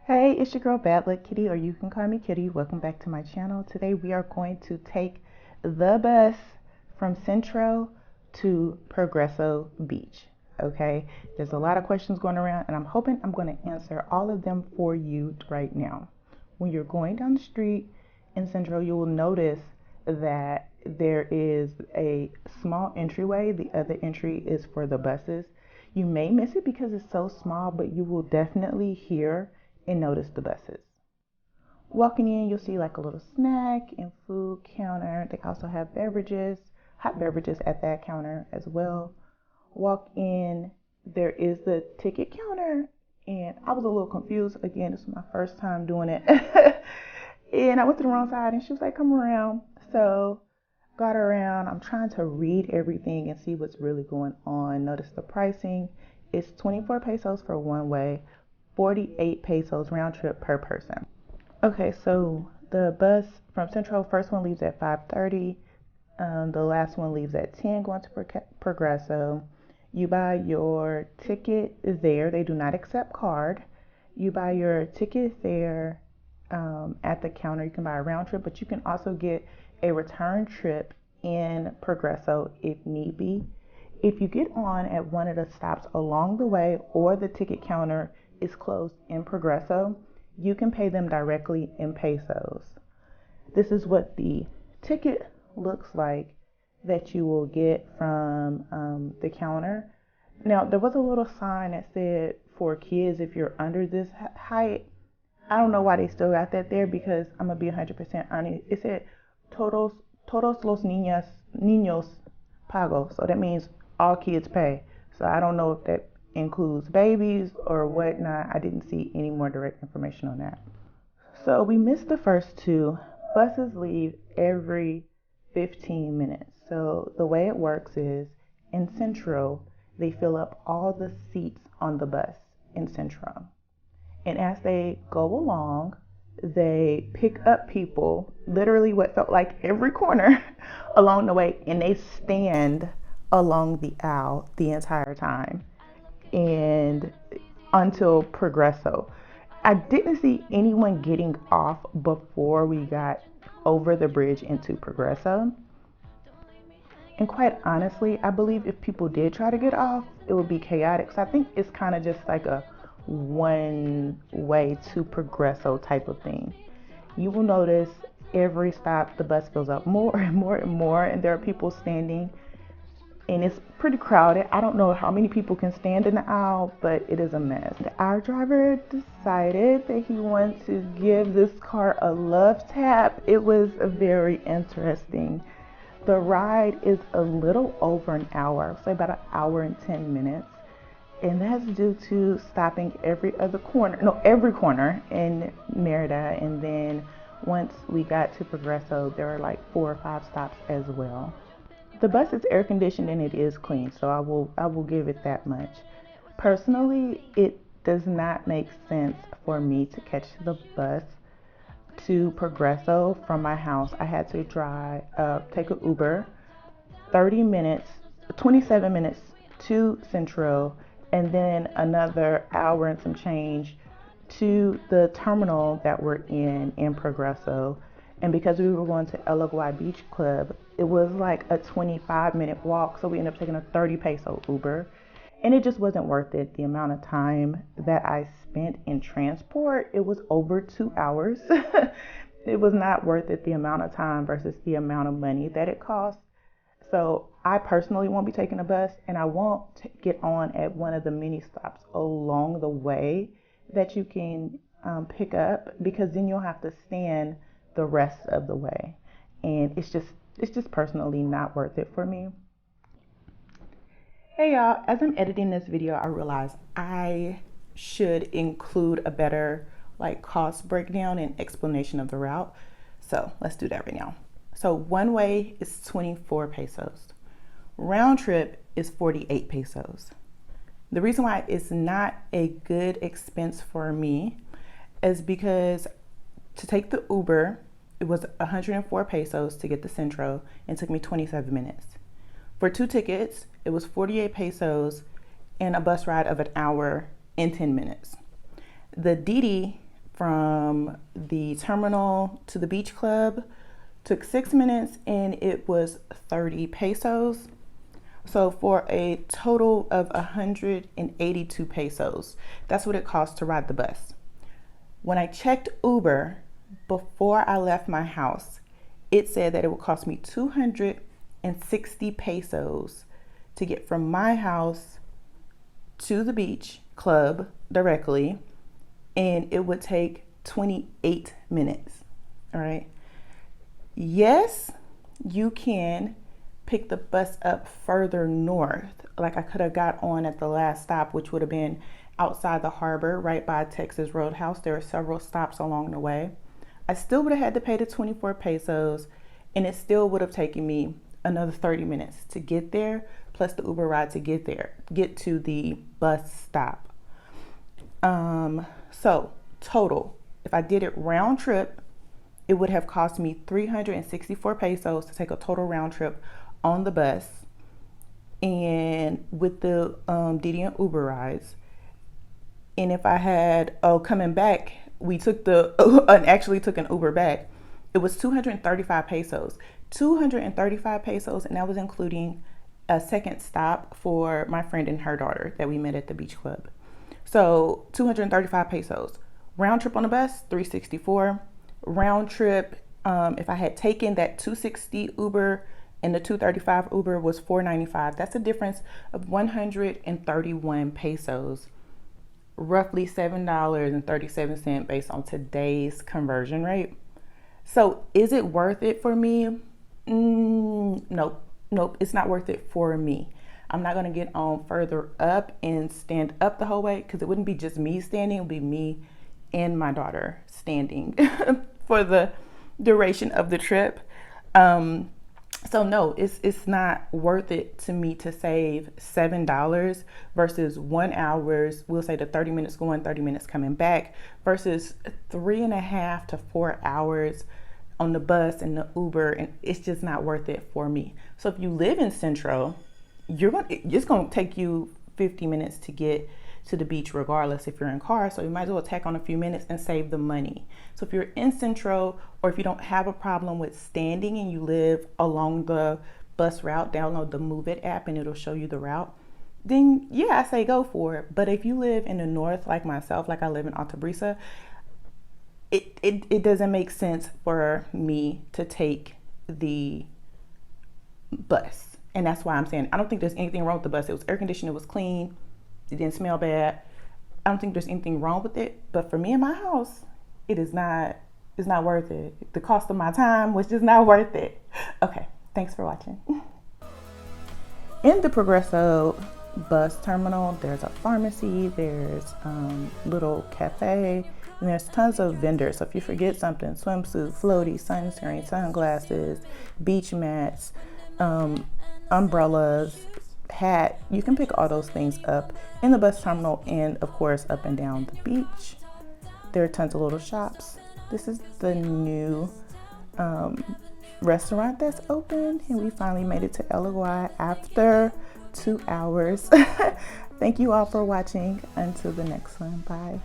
Hey, it's your girl Bad Luck Kitty, or you can call me Kitty. Welcome back to my channel. Today we are going to take the bus from Centro to Progreso Beach. Okay, there's a lot of questions going around, and I'm hoping I'm going to answer all of them for you right now. When you're going down the street in Centro, you will notice that there is a small entryway. The other entry is for the buses. You may miss it because it's so small, but you will definitely hear and notice the buses. Walking in, you'll see like a little snack and food counter. They also have beverages, hot beverages at that counter as well. Walk in, there is the ticket counter, and I was a little confused. Again, this was my first time doing it. And I went to the wrong side, and she was like, come around. So got around. I'm trying to read everything and see what's really going on. Notice the pricing. It's 24 pesos for one way, 48 pesos round trip per person. Okay, so the bus from Central, first one leaves at 5:30. The last one leaves at 10 going to Progreso. You buy your ticket there. They do not accept card. You buy your ticket there at the counter. You can buy a round trip, but you can also get a return trip in Progreso if need be. If you get on at one of the stops along the way or the ticket counter is closed in Progreso, you can pay them directly in pesos. This is what the ticket looks like that you will get from the counter. Now, there was a little sign that said for kids, if you're under this height. I don't know why they still got that there, because I'm gonna be 100% honest. It said todos los niños pago. So that means all kids pay. So I don't know if that includes babies or whatnot. I didn't see any more direct information on that. So we missed the first two. Buses leave every 15 minutes. So the way it works is in Centro, they fill up all the seats on the bus in Centro. And as they go along, they pick up people, literally what felt like every corner along the way, and they stand along the aisle the entire time and until Progreso. I didn't see anyone getting off before we got over the bridge into Progreso. And quite honestly, I believe if people did try to get off, it would be chaotic. So I think it's kind of just like a one way to Progreso type of thing. You will notice every stop the bus fills up more and more and more, and there are people standing, and it's pretty crowded. I don't know how many people can stand in the aisle, but it is a mess. Our driver decided that he wanted to give this car a love tap. It was very interesting. The ride is a little over an hour, so about an hour and 10 minutes. And that's due to stopping every corner in Merida. And then once we got to Progreso, there were like 4 or 5 stops as well. The bus is air conditioned and it is clean, so I will give it that much. Personally, it does not make sense for me to catch the bus to Progreso from my house. I had to take an Uber, 27 minutes to Centro, and then another hour and some change to the terminal that we're in Progreso. And because we were going to El Agua Beach Club, it was like a 25-minute walk, so we ended up taking a 30 peso Uber. And it just wasn't worth it. The amount of time that I spent in transport, it was over 2 hours. It was not worth it, the amount of time versus the amount of money that it cost. So I personally won't be taking a bus, and I won't get on at one of the mini stops along the way that you can pick up, because then you'll have to stand the rest of the way, and it's just personally not worth it for me. Hey y'all, as I'm editing this video, I realized I should include a better like cost breakdown and explanation of the route. So let's do that right now. So one way is 24 pesos. Round trip is 48 pesos. The reason why it's not a good expense for me is because to take the Uber, it was 104 pesos to get the Centro, and it took me 27 minutes. For 2 tickets, it was 48 pesos and a bus ride of an hour and 10 minutes. The Didi from the terminal to the beach club took 6 minutes, and it was 30 pesos. So for a total of 182 pesos, that's what it cost to ride the bus. When I checked Uber before I left my house, it said that it would cost me 260 pesos to get from my house to the beach club directly, and it would take 28 minutes. All right. Yes, you can pick the bus up further north. Like I could have got on at the last stop, which would have been outside the harbor, right by Texas Roadhouse. There are several stops along the way. I still would have had to pay the 24 pesos, and it still would have taken me another 30 minutes to get there, plus the Uber ride to get to the bus stop. So total, if I did it round trip, it would have cost me 364 pesos to take a total round trip on the bus, and with the Didi and Uber rides. And if I had coming back, we took actually took an Uber back. It was 235 pesos. 235 pesos, and that was including a second stop for my friend and her daughter that we met at the beach club. So 235 pesos. Round trip on the bus, 364. Round trip, if I had taken that 260 Uber and the 235 Uber, was 495. That's a difference of 131 pesos, roughly $7.37 based on today's conversion rate. So is it worth it for me? Nope, it's not worth it for me. I'm not going to get on further up and stand up the whole way, because it wouldn't be just me standing, it would be me and my daughter standing for the duration of the trip. So no, it's not worth it to me to save $7 versus 1 hour. We'll say the 30 minutes going, 30 minutes coming back, versus 3.5 to 4 hours on the bus and the Uber, and it's just not worth it for me. So if you live in Central, it's going to take you 50 minutes to get to the beach regardless if you're in car, so you might as well tack on a few minutes and save the money. So if you're in Central, or if you don't have a problem with standing and you live along the bus route, download the Move It app and it'll show you the route, then yeah, I say go for it. But if you live in the north like myself, like I live in Alta Brisa, it doesn't make sense for me to take the bus. And that's why I'm saying I don't think there's anything wrong with the bus. It was air conditioned, it was clean, it didn't smell bad. I don't think there's anything wrong with it. But for me and my house, it's not worth it. The cost of my time was just not worth it. Okay, thanks for watching. In the Progreso bus terminal, there's a pharmacy, there's little cafe, and there's tons of vendors. So if you forget something, swimsuit, floaty, sunscreen, sunglasses, beach mats, umbrellas, hat, you can pick all those things up in the bus terminal, and of course up and down the beach. There are tons of little shops. This is the new restaurant that's open, and we finally made it to LOI after 2 hours. Thank you all for watching. Until the next one, bye.